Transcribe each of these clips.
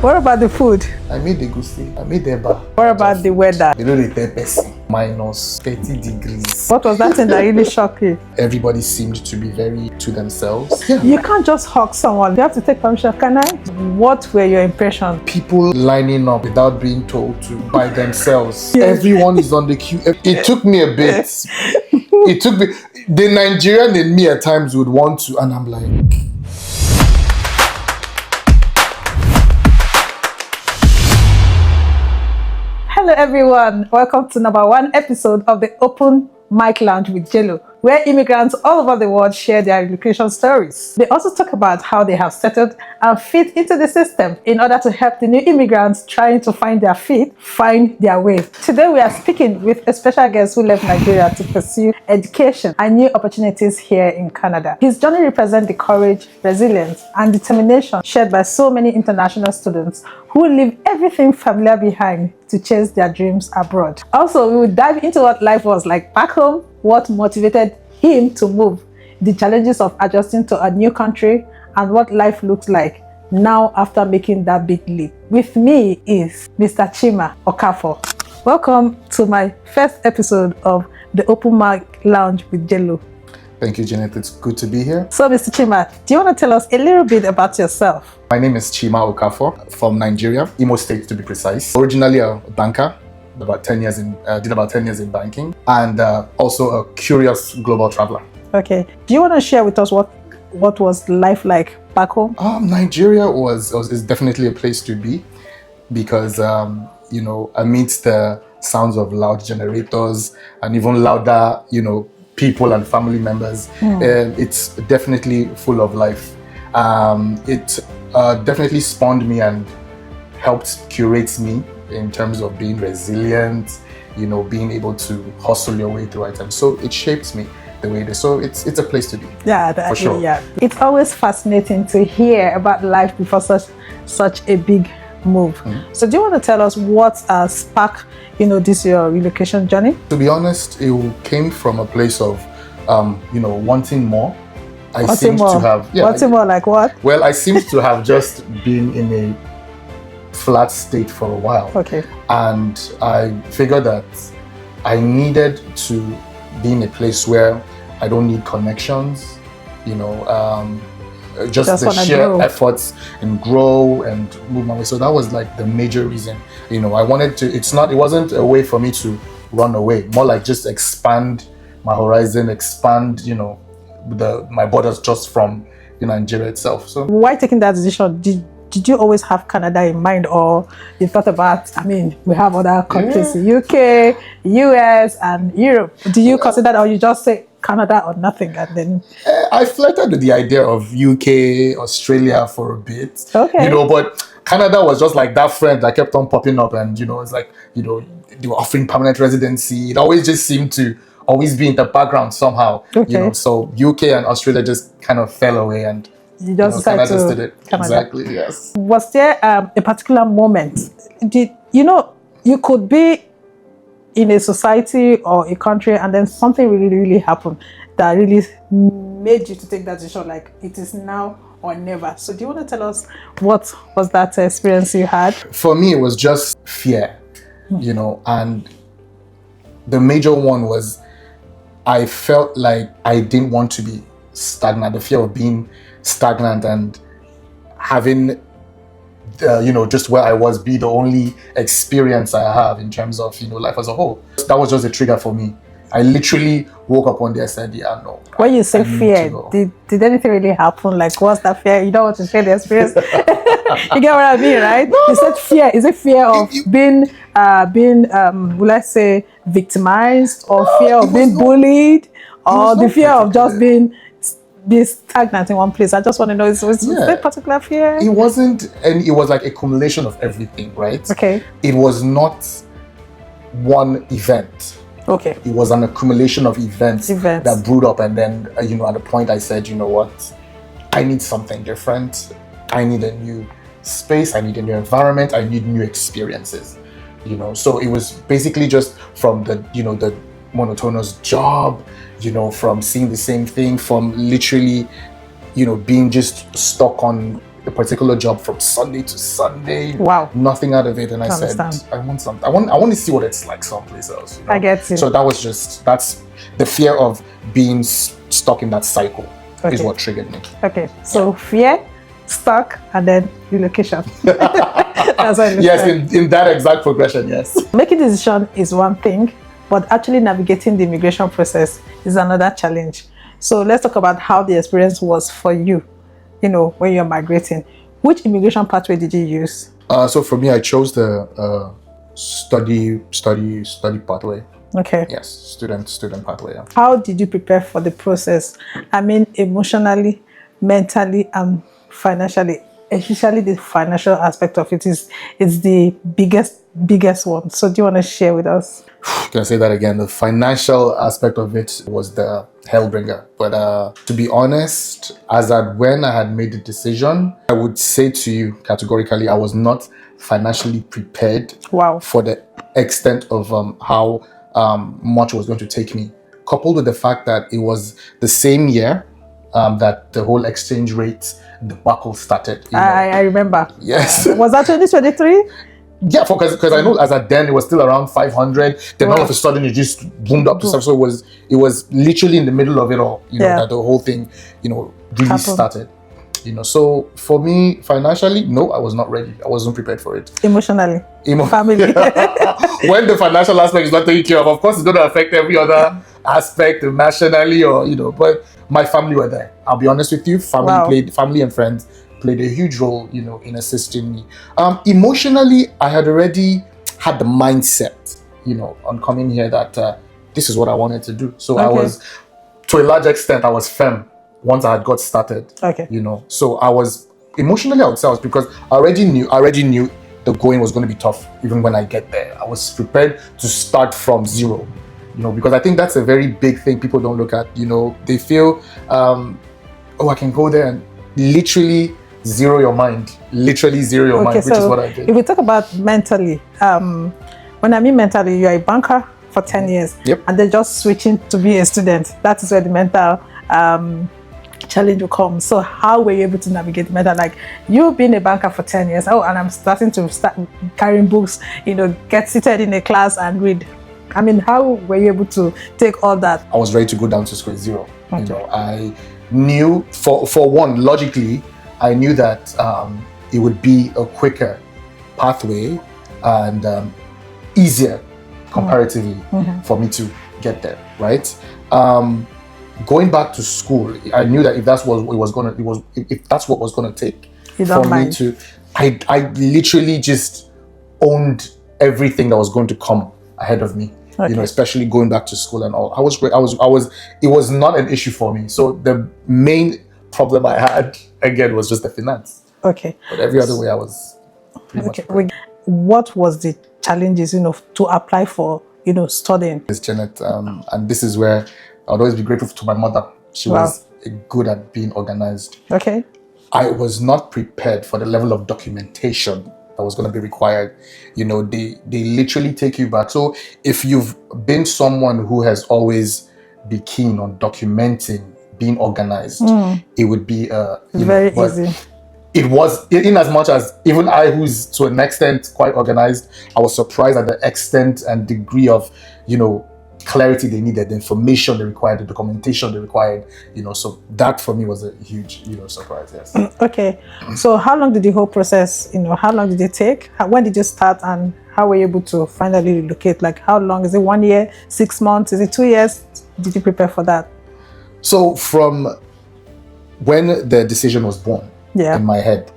What about the food? I made the gusi. I made the eba. What about the weather? You know the temperature, minus 30 degrees. What was that thing that really shocked you? Everybody seemed to be very to themselves. Yeah. You can't just hug someone. You have to take permission. Can I? What were your impressions? People lining up without being told to by themselves. Everyone is on the queue. It took me a bit. It took me. The Nigerian in me at times would want to, and I'm like. Hello everyone, welcome to number 1 episode of the Open Mic Lounge with JLo, where immigrants all over the world share their relocation stories. They also talk about how they have settled and fit into the system in order to help the new immigrants trying to find their feet, find their way. Today we are speaking with a special guest who left Nigeria to pursue education and new opportunities here in Canada. His journey represents the courage, resilience, and determination shared by so many international students who leave everything familiar behind to chase their dreams abroad. Also, we will dive into what life was like back home, what motivated him to move, the challenges of adjusting to a new country, and what life looks like now after making that big leap. With me is Mr. Chima Okafor. Welcome to my first episode of the Open Mic Lounge with JLo. Thank you, Janet. It's good to be here. So, Mr. Chima, do you want to tell us a little bit about yourself? My name is Chima Okafor from Nigeria, Imo State to be precise. Originally a banker, did about 10 years in banking, and also a curious global traveler. Okay. Do you want to share with us what was life like back home? Nigeria is definitely a place to be because amidst the sounds of loud generators and even louder, people and family members, it's definitely full of life. It definitely spawned me and helped curate me in terms of being resilient, being able to hustle your way through items. So it shaped me the way it is. So it's a place to be. Yeah, for sure. Yeah. It's always fascinating to hear about life before such a big move. Mm-hmm. So do you want to tell us what sparked this your relocation journey? To be honest, it came from a place of wanting more. Wanting more like what? Well, I seem to have just been in a flat state for a while. Okay. And I figured that I needed to be in a place where I don't need connections, just the sheer efforts and grow and move my way. So that was like the major reason. I wanted to, it wasn't a way for me to run away, more like just expand my horizon, expand, my borders just from Nigeria itself. So why taking that decision? Did you always have Canada in mind, or you thought about, we have other countries, UK, US, and Europe. Do you consider that, or you just say Canada or nothing, and then? I flirted with the idea of UK, Australia for a bit. Okay. But Canada was just like that friend that kept on popping up, and it's like, they were offering permanent residency. It always just seemed to always be in the background somehow. Okay. So UK and Australia just kind of fell away, and you just decided Canada to did it. Canada. Exactly, yes. Was there a particular moment? You could be in a society or a country, and then something really, really happened that really made you to take that decision, like it is now or never. So do you want to tell us what was that experience you had? For me, it was just fear, and the major one was I felt like I didn't want to be stagnant, the fear of being stagnant and having just where I was be the only experience I have in terms of life as a whole. That was just a trigger for me. I literally woke up one day and said, yeah, no. When you say fear, did anything really happen? Like, what's that fear? You don't want to share the experience. You get what I mean, right? No, you said fear. Is it fear of being will I say victimized, or fear of being bullied, or the fear of just being stagnant in one place? I just want to know, is there a particular fear? It wasn't, and it was like accumulation of everything, right? Okay. It was not one event. Okay. It was an accumulation of events that brewed up, and then at the point I said, you know what, I need something different. I need a new space. I need a new environment. I need new experiences. So it was basically just from the the monotonous job, from seeing the same thing, from literally being just stuck on a particular job from Sunday to Sunday. Wow. Nothing out of it. And I said, I want something. I want to see what it's like someplace else. You know? I get you. So that's the fear of being stuck in that cycle is what triggered me. Okay. So fear, stuck, and then relocation. That's what yes, in that exact progression, yes. Making the decision is one thing, but actually navigating the immigration process is another challenge. So let's talk about how the experience was for you, when you're migrating. Which immigration pathway did you use? So for me, I chose the study pathway. Okay. Yes, student pathway. Yeah. How did you prepare for the process? I mean, emotionally, mentally, and financially. Especially the financial aspect of it is the biggest one. So do you want to share with us? Can I say that again? The financial aspect of it was the hellbringer. But to be honest, as at when I had made the decision, I would say to you categorically, I was not financially prepared for the extent of how much it was going to take me. Coupled with the fact that it was the same year that the whole exchange rate debacle started. I remember. Yes. Was that 2023? Yeah, because I know as at then it was still around 500. Then all of a sudden it just boomed up to stuff. So it was literally in the middle of it all. That the whole thing, really started. So for me, financially, no, I was not ready. I wasn't prepared for it. Emotionally, family. When the financial aspect is not taken care of course, it's going to affect every other aspect nationally but my family were there. I'll be honest with you. Family and friends played a huge role, in assisting me. Emotionally, I had already had the mindset, on coming here that this is what I wanted to do. So I was, to a large extent, I was firm once I had got started. Okay. So I was emotionally, I would say, because I already knew the going was going to be tough. Even when I get there, I was prepared to start from zero. Because I think that's a very big thing people don't look at. They feel, I can go there and literally zero your mind, which is what I did. If we talk about mentally, when I mean mentally, you're a banker for 10 years, and then just switching to be a student. That is where the mental challenge will come. So how were you able to navigate the mental? Like, you've been a banker for 10 years, and I'm starting to start carrying books, get seated in a class and read. I mean, how were you able to take all that? I was ready to go down to square zero. I knew, for one, logically, I knew that it would be a quicker pathway and easier comparatively for me to get there, right? Going back to school, I knew that if that's what was going to take for me to, I literally just owned everything that was going to come ahead of me. Especially going back to school and all. It was not an issue for me. So the main problem I had, again, was just the finance. Okay. But every other way I was pretty much prepared. What was the challenges, to apply for, studying? It's Janet, and this is where I would always be grateful to my mother. She was good at being organized. Okay. I was not prepared for the level of documentation that was going to be required. They literally take you back. So if you've been someone who has always been keen on documenting, being organized, it would be very easy. It was, in as much as even I, who's to an extent quite organized, I was surprised at the extent and degree of clarity they needed, the information they required, the documentation they required, so that for me was a huge, surprise, yes. Okay, so how long did the whole process, how long did it take? When did you start, and how were you able to finally relocate? Like, how long? Is it 1 year, 6 months? Is it 2 years? Did you prepare for that? So from when the decision was born in my head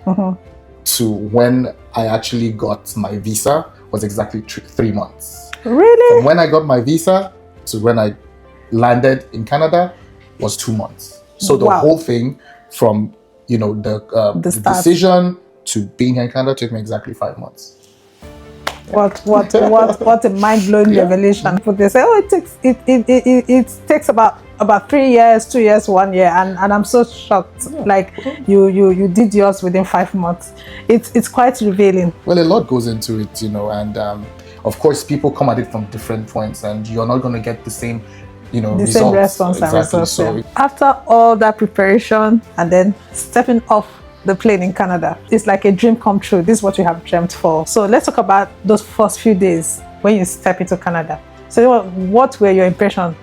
to when I actually got my visa was exactly 3 months. Really? From when I got my visa to when I landed in Canada was 2 months. So the whole thing from the decision to being here in Canada took me exactly 5 months. What a mind-blowing revelation. But they say, it takes about 3 years, 2 years, 1 year, and I'm so shocked. Like you did yours within 5 months. It's quite revealing. Well, a lot goes into it, and of course people come at it from different points, and you're not going to get the same results. Same response and results. So after all that preparation and then stepping off the plane in Canada. It's like a dream come true. This is what you have dreamt for. So let's talk about those first few days when you step into Canada. So what were your impressions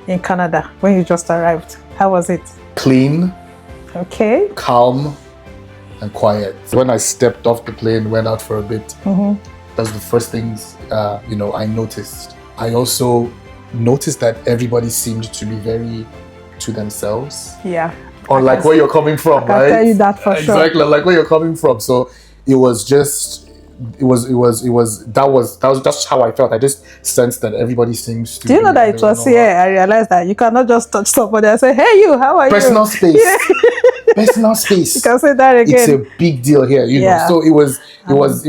in Canada when you just arrived? How was it? Clean, okay, calm, and quiet. When I stepped off the plane, went out for a bit, that's the first things I noticed. I also noticed that everybody seemed to be very to themselves. Yeah. Or like where you're coming from, right? I can tell you that for sure. Exactly, like where you're coming from. So it was just, that's how I felt. I just sensed that everybody seems to. Do you know that it was here? I realized that you cannot just touch somebody and say, "Hey, you, how are Personal you?" Space. Personal space. You can say that again. It's a big deal here, you know. So it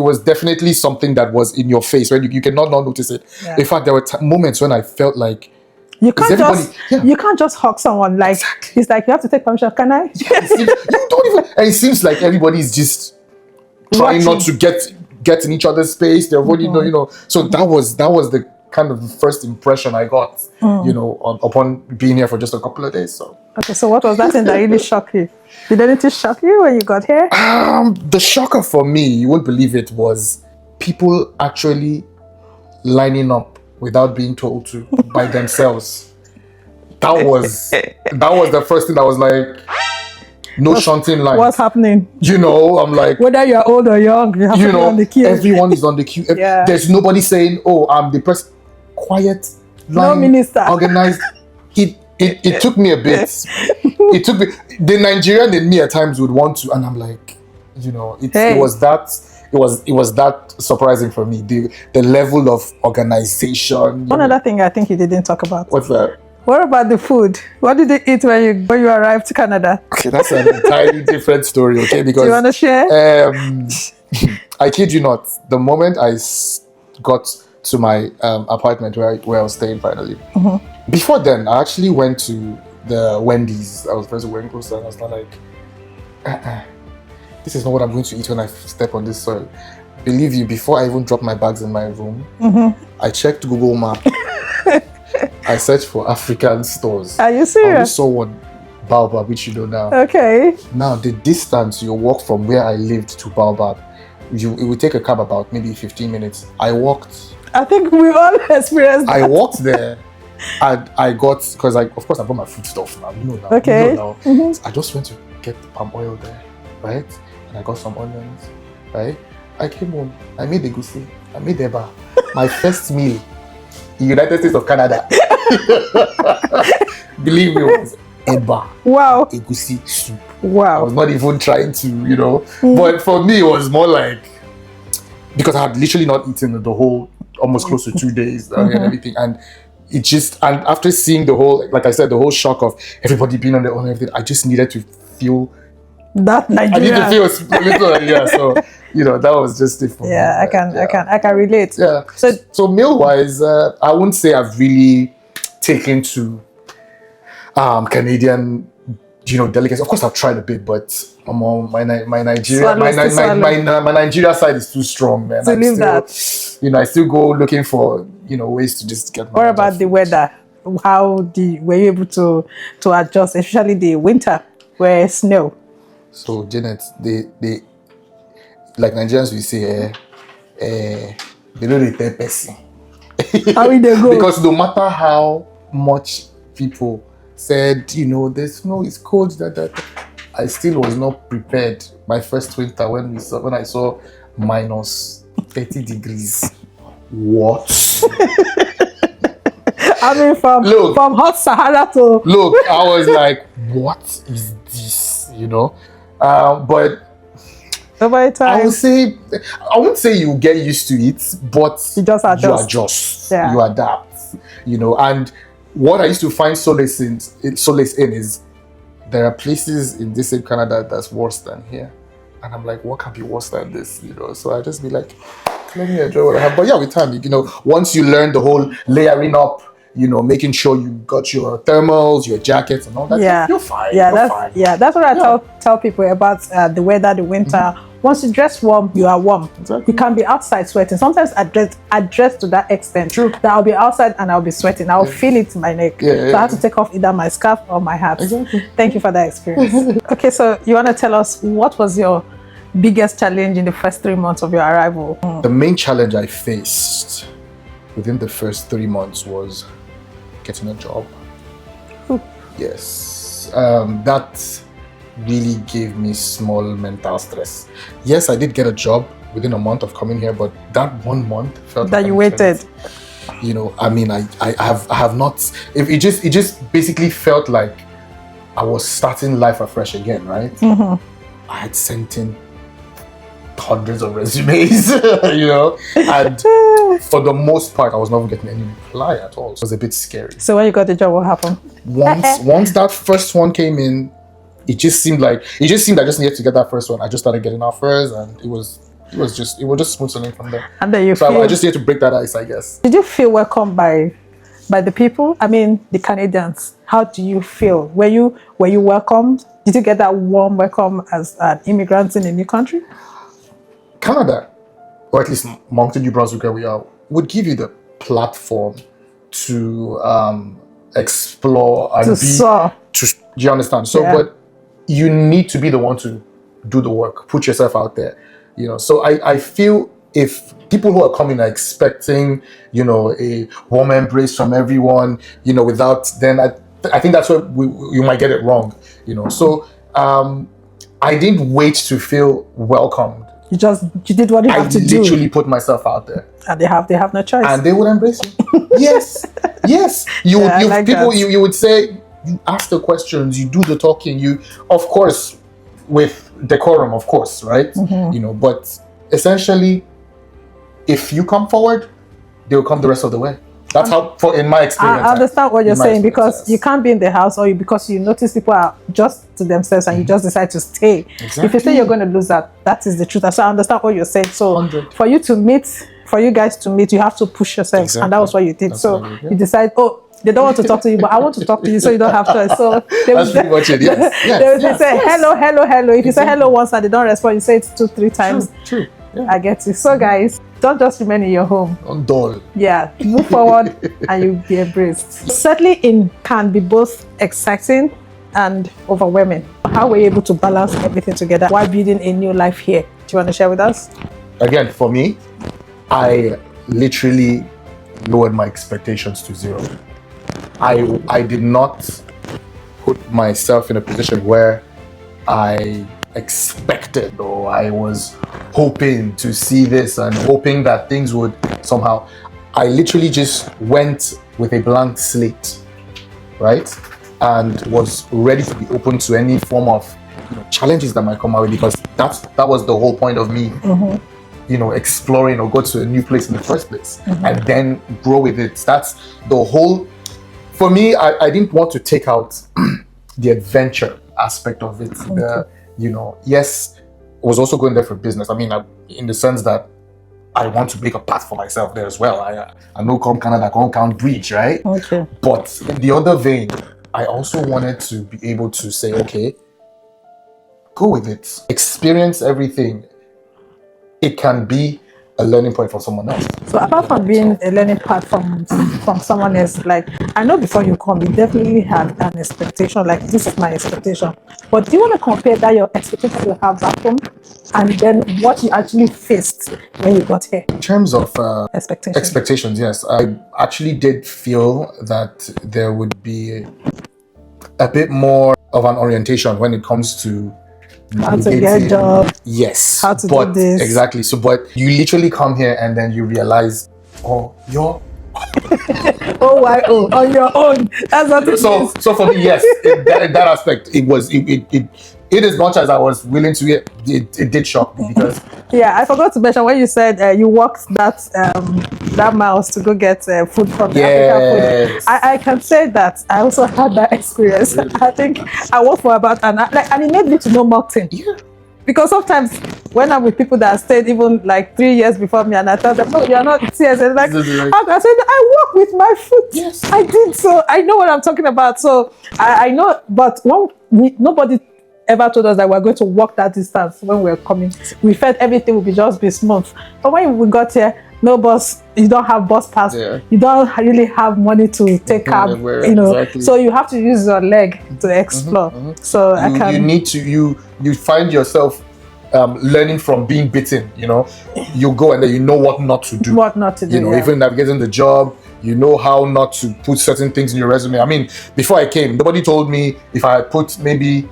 was definitely something that was in your face, right? You cannot not notice it. Yeah. In fact, there were moments when I felt like you can't just hug someone. Like exactly. It's like you have to take permission. Can I? Yeah, you don't even. And it seems like everybody's just trying not to get in each other's space. They're already you know. So that was the kind of the first impression I got, upon being here for just a couple of days. So okay, so what was that thing that really shocked you? Did anything shock you when you got here? The shocker for me, you won't believe it, was people actually lining up without being told to by themselves. That was the first thing that was like, no shunting line. What's happening? I'm like, whether you're old or young, you have to be on the queue. Everyone is on the queue. Yeah. There's nobody saying, "Oh, I'm the person." Quiet line, no minister, organized. It took me a bit. It took me. The Nigerian in me at times would want to, and I'm like, it was that surprising for me. The level of organization. One other thing I think you didn't talk about. What's that? What about the food? What did you eat when you arrived to Canada? Okay, that's an entirely different story. Okay, because do you want to share? I kid you not. The moment I got to my apartment where I was staying finally. Before then, I actually went to the Wendy's. I was friends with Wendy's, and I was not like, this is not what I'm going to eat when I step on this soil. Believe you, before I even dropped my bags in my room, I checked Google Maps. I searched for African stores. Are you serious? I saw one, Baobab, which you know now. Okay. Now, the distance you walk from where I lived to Baobab, it would take a cab about maybe 15 minutes. I walked. I think we all experienced that. I walked there and I got, because of course I bought my food stuff now. Okay. So I just went to get the palm oil there, right? And I got some onions, right? I came home. I made egusi. I made eba. My first meal in United States of Canada. Believe me, it was eba. Wow. Egusi soup. Wow. I was not even trying to, But for me, it was more like, because I had literally not eaten the whole, almost close to 2 days and everything. And it just, and after seeing the whole, like I said, the whole shock of everybody being on their own and everything, I just needed to feel that Nigeria. I need to feel a little, yeah. So, that was just it for me. Yeah, I can relate. Yeah. So meal-wise, I wouldn't say I've really taken to Canadian, delicacies. Of course, I've tried a bit, but my Nigeria side is too strong, man. So leave that. I still go looking for ways to just get. What about the weather? How were you able to adjust, especially the winter where snow? So Janet, they like Nigerians, we say, they don't really tell person. How will they go? Because no matter how much people said, the snow is cold, that I still was not prepared. My first winter when I saw minus 30 degrees. What? I mean, from hot Sahara to... Look, I was like, what is this? But over time, I wouldn't say you get used to it, but you just adjust. Yeah. You adapt. And what I used to find solace in is there are places in this same Canada that's worse than here. And I'm like, what can be worse than this? So I just be like, let me enjoy what I have. But yeah, with time, once you learn the whole layering up, making sure you got your thermals, your jackets and all that, you're fine. Yeah, that's what I tell people about the weather, the winter. once you dress warm, you are warm. Exactly. You can be outside sweating. Sometimes I dress to that extent. True. That I'll be outside and I'll be sweating. I'll feel it in my neck. So I have to take off either my scarf or my hat. Exactly. Thank you for that experience. Okay, so you want to tell us what was your biggest challenge in the first 3 months of your arrival? The main challenge I faced within the first 3 months was getting a job. Yes. That really gave me small mental stress. Yes, I did get a job within a month of coming here, but that 1 month felt that like you waited. You know, I mean, I have not. If it just basically felt like I was starting life afresh again, right? I had sent in hundreds of resumes, you know, and for the most part, I was not getting any reply at all. So it was a bit scary. So when you got the job, what happened? Once that first one came in, it just seemed like I just needed to get that first one. I just started getting offers, and it was just smooth sailing from there. And then I just needed to break that ice, I guess. Did you feel welcomed by the people? I mean, the Canadians. How do you feel? Were you welcomed? Did you get that warm welcome as an immigrant in a new country? Canada, or at least Moncton, New Brunswick, where we are, would give you the platform to explore and do you understand? So, but you need to be the one to do the work, put yourself out there, you know. So I feel if people who are coming are expecting, you know, a warm embrace from everyone, you know, then I think that's where you might get it wrong, you know. So I didn't wait to feel welcomed. You did what you have to do. I literally put myself out there. And they have no choice. And they would embrace you. Yes. You would say, you ask the questions, you do the talking, you, of course, with decorum, of course, right? You know, but essentially, if you come forward, they will come the rest of the way. That's how, in my experience. I understand what you're saying, because you can't be in the house, or because you notice people are just to themselves and you just decide to stay. Exactly. If you say you're going to lose that is the truth. So I understand what you're saying. So 100. For you guys to meet, you have to push yourself. Exactly. And that was what you did. That's so you decide, they don't want to talk to you, but I want to talk to you, so you don't have choice. So they will say, hello. If you say hello once and they don't respond, you say it 2-3 times. True. Yeah. I get you. So guys, don't just remain in your home. On dull. Yeah, move forward and you'll be embraced. Settling in can be both exciting and overwhelming. How were you able to balance everything together while building a new life here? Do you want to share with us? Again, for me, I literally lowered my expectations to zero. I did not put myself in a position where I expected, or I was hoping to see this and hoping that things would somehow. I literally just went with a blank slate, right? And was ready to be open to any form of, you know, challenges that might come my way, because that was the whole point of me, you know, exploring or go to a new place in the first place and then grow with it. That's the whole. For me, I didn't want to take out the adventure aspect of it. You know, yes, I was also going there for business. I mean, in the sense that I want to make a path for myself there as well. I know come Canada, come count bridge, right? Okay. But in the other vein, I also wanted to be able to say, okay, go with it, experience everything. It can be a learning point for someone else. So apart from being a learning path from someone else, like, I know before you come, you definitely had an expectation, like, this is my expectation. But do you want to compare that your expectation you have back home and then what you actually faced when you got here? In terms of expectations, yes. I actually did feel that there would be a bit more of an orientation when it comes to how to get a job. Yes. How to do this. Exactly. So, but you literally come here and then you realize, oh, you're... on your own. That's what it is. So for me, yes, that aspect, it as much as I was willing to hear, it did shock me, because... Yeah, I forgot to mention when you said you walked that miles to go get food from the African food. I can say that I also had that experience. Really? I think I walked for about an hour, and it made me to know Moncton. Yeah. Because sometimes when I'm with people that stayed even like 3 years before me, and I tell them, no, you're not serious. And like, I said, I walk with my foot. Yes. I did. So I know what I'm talking about. So I know, but nobody ever told us that we're going to walk that distance when we're coming. We felt everything would just be smooth. But when we got here, no bus, you don't have bus pass, you don't really have money to take cab, you know, exactly. So you have to use your leg to explore. So you need to, you find yourself learning from being bitten, you know. You go and then you know what not to do. What not to do, you know, even navigating the job, you know how not to put certain things in your resume. I mean, before I came, nobody told me if I had put maybe,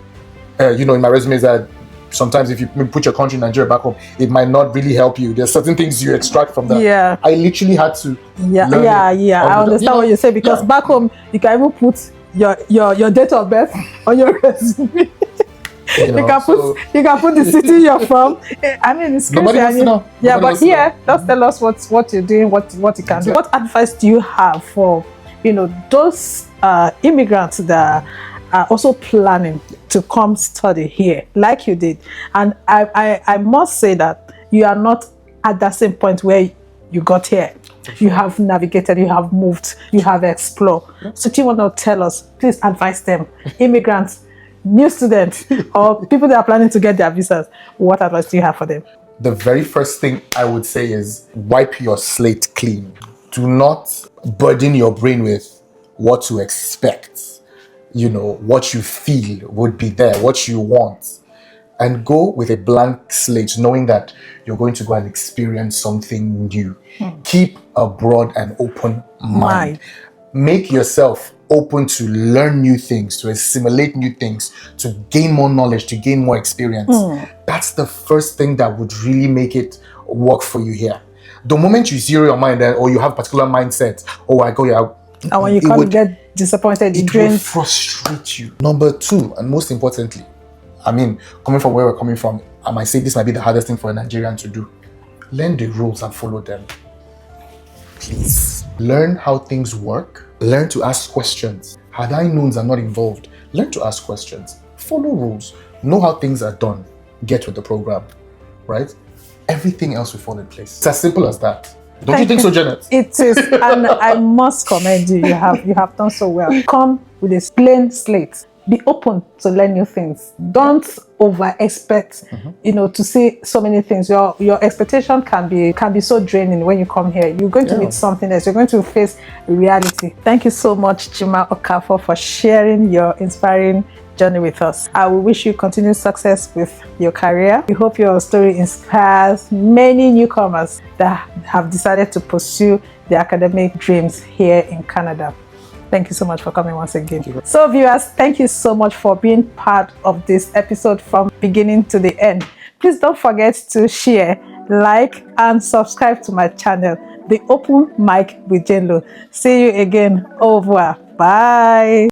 you know, in my resume that sometimes if you put your country Nigeria back home, it might not really help you. There's certain things you extract from that. Yeah. I literally had to learn I understand what you say, because back home you can even put your date of birth on your resume. You can put the city you're from. I mean, it's crazy. Nobody wants to know. Yeah, but here, just tell us what you're doing, what you can do. What advice do you have for, you know, those immigrants that are also planning to come study here, like you did? And I must say that you are not at that same point where you got here. You have navigated, you have moved, you have explored. So do you want to tell us, please advise them, immigrants, new students, or people that are planning to get their visas, what advice do you have for them? The very first thing I would say is wipe your slate clean. Do not burden your brain with what to expect, you know, what you feel would be there, what you want. And go with a blank slate, knowing that you're going to go and experience something new. Keep a broad and open mind. Make yourself open to learn new things, to assimilate new things, to gain more knowledge, to gain more experience. That's the first thing that would really make it work for you here. The moment you zero your mind, or you have a particular mindset, I go here, and when you can't get disappointed, it will frustrate you. Number two, and most importantly, I mean, coming from where we're coming from, I might say this might be the hardest thing for a Nigerian to do. Learn the rules and follow them. Please. Learn how things work. Learn to ask questions. Had I knowns are not involved, learn to ask questions. Follow rules. Know how things are done. Get with the program, right? Everything else will fall in place. It's as simple as that. Don't you think so, Janet? It is, and I must commend you. You have done so well. Come with a plain slate. Be open to learn new things. Don't over expect, you know, to see so many things. Your expectation can be so draining when you come here. You're going to meet something else. You're going to face reality. Thank you so much, Chima Okafor, for sharing your inspiring journey with us. I will wish you continued success with your career. We hope your story inspires many newcomers that have decided to pursue their academic dreams here in Canada. Thank you so much for coming once again. So viewers, thank you so much for being part of this episode from beginning to the end. Please don't forget to share, like, and subscribe to my channel, The Open Mic with JLo. See you again. Au revoir. Bye.